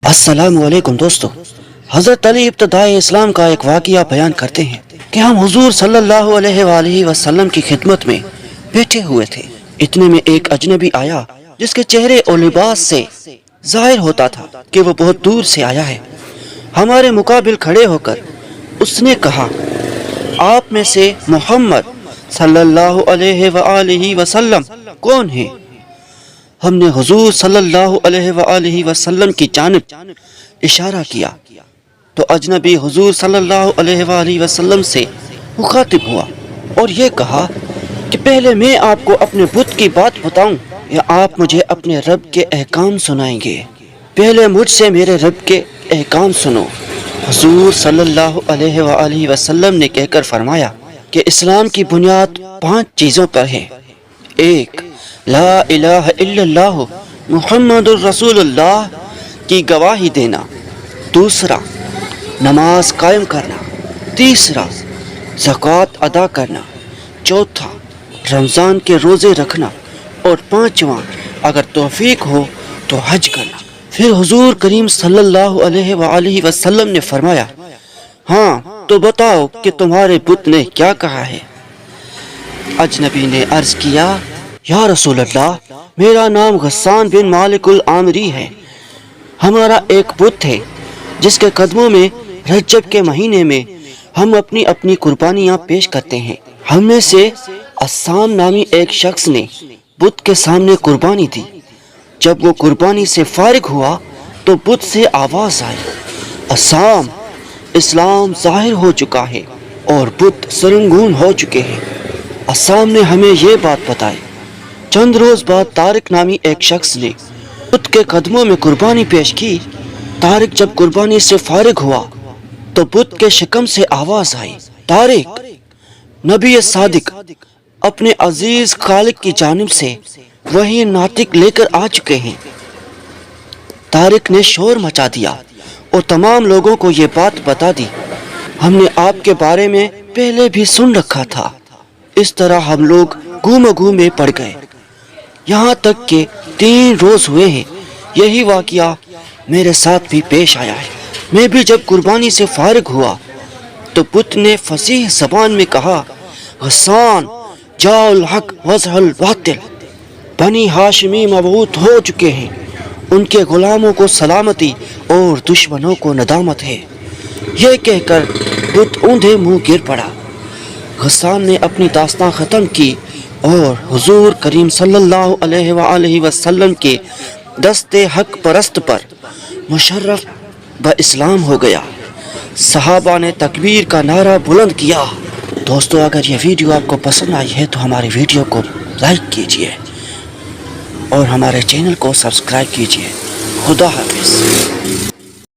السلام علیکم دوستو، حضرت علی ابتدائی اسلام کا ایک واقعہ بیان کرتے ہیں کہ ہم حضور صلی اللہ علیہ وآلہ وسلم کی خدمت میں بیٹھے ہوئے تھے۔ اتنے میں ایک اجنبی آیا جس کے چہرے اور لباس سے ظاہر ہوتا تھا کہ وہ بہت دور سے آیا ہے۔ ہمارے مقابل کھڑے ہو کر اس نے کہا، آپ میں سے محمد صلی اللہ علیہ وآلہ وسلم کون ہیں؟ ہم نے حضور صلی اللہ علیہ وآلہ وسلم کی جانب اشارہ کیا تو اجنبی حضور صلی اللہ علیہ وآلہ وسلم سے مخاطب ہوا اور یہ کہا کہ پہلے میں آپ کو اپنے بت کی بات بتاؤں یا آپ مجھے اپنے رب کے احکام سنائیں گے؟ پہلے مجھ سے میرے رب کے احکام سنو۔ حضور صلی اللہ علیہ وآلہ وسلم نے کہہ کر فرمایا کہ اسلام کی بنیاد 5 چیزوں پر ہے۔ 1، لا الہ الا اللہ محمد الرسول اللہ کی گواہی دینا۔ 2، نماز قائم کرنا۔ 3، زکوٰۃ ادا کرنا۔ 4، رمضان کے روزے رکھنا۔ اور 5واں، اگر توفیق ہو تو حج کرنا۔ پھر حضور کریم صلی اللہ علیہ وآلہ وسلم نے فرمایا، ہاں تو بتاؤ کہ تمہارے بت نے کیا کہا ہے؟ اجنبی نے عرض کیا، یا رسول اللہ، میرا نام غسان بن مالک العامری ہے۔ ہمارا ایک بت ہے جس کے قدموں میں رجب کے مہینے میں ہم اپنی اپنی قربانیاں پیش کرتے ہیں۔ ہم میں سے عصام نامی ایک شخص نے بت کے سامنے قربانی دی۔ جب وہ قربانی سے فارغ ہوا تو بت سے آواز آئی، عصام، اسلام ظاہر ہو چکا ہے اور بت سرنگون ہو چکے ہیں۔ عصام نے ہمیں یہ بات بتائی۔ چند روز بعد طارق نامی ایک شخص نے بت کے قدموں میں قربانی پیش کی۔ طارق جب قربانی سے فارغ ہوا تو بت کے شکم سے آواز آئی، طارق، نبی صادق اپنے عزیز خالق کی جانب سے وہی ناطق لے کر آ چکے ہیں۔ طارق نے شور مچا دیا اور تمام لوگوں کو یہ بات بتا دی، ہم نے آپ کے بارے میں پہلے بھی سن رکھا تھا۔ اس طرح ہم لوگ گم گم میں پڑ گئے، یہاں تک کہ 3 روز ہوئے ہیں۔ یہی واقعہ میرے ساتھ بھی پیش آیا ہے۔ میں بھی جب قربانی سے فارغ ہوا تو بت نے فصیح زبان میں کہا، غسان، جاء الحق وزح الباطل، بنی ہاشمی مبعوث ہو چکے ہیں، ان کے غلاموں کو سلامتی اور دشمنوں کو ندامت ہے۔ یہ کہہ کر بت اوندھے منہ گر پڑا۔ غسان نے اپنی داستان ختم کی اور حضور کریم صلی اللہ علیہ وآلہ وسلم کے دست حق پرست پر مشرف اسلام ہو گیا۔ صحابہ نے تکبیر کا نعرہ بلند کیا۔ دوستو، اگر یہ ویڈیو آپ کو پسند آئی ہے تو ہماری ویڈیو کو لائک کیجئے اور ہمارے چینل کو سبسکرائب کیجئے۔ خدا حافظ۔